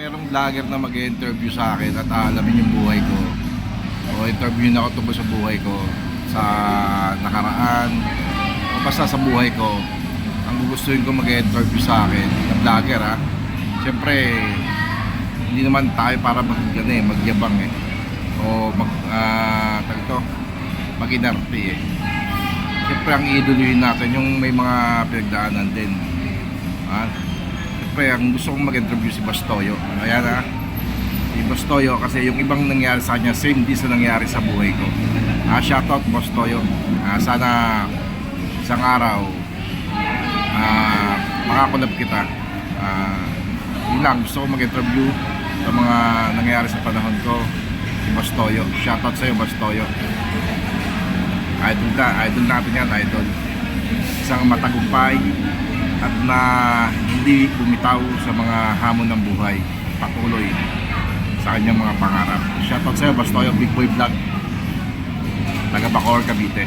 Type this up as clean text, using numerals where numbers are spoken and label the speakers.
Speaker 1: merong vlogger na mag-interview sa akin at aalamin yung buhay ko o interviewin ako tungkol sa buhay ko sa nakaraan o basta sa buhay ko, ang gugustuhin ko mag-interview sa akin na vlogger siyempre hindi naman tayo para magyabang o mag-inarte siyempre ang idoluhin natin yung may mga pinagdaanan din. Siyempre ang gusto kong mag-interview si Bastoyo. Ayan si Bastoyo kasi yung ibang nangyari sa kanya same din sa nangyari sa buhay ko. Shoutout Bastoyo. Sana isang araw makakulab kita. Yun lang, gusto kong mag-interview sa mga nangyari sa panahon ko. Si Bastoyo. Shoutout sa'yo Bastoyo. Idol natin yan, idol. Isang matagumpay at na hindi bumitaw sa mga hamon ng buhay, patuloy sa kanyang mga pangarap. Shoutout sa'yo Bastoyo, Big Boy Vlog, taga Bacoor, Cavite.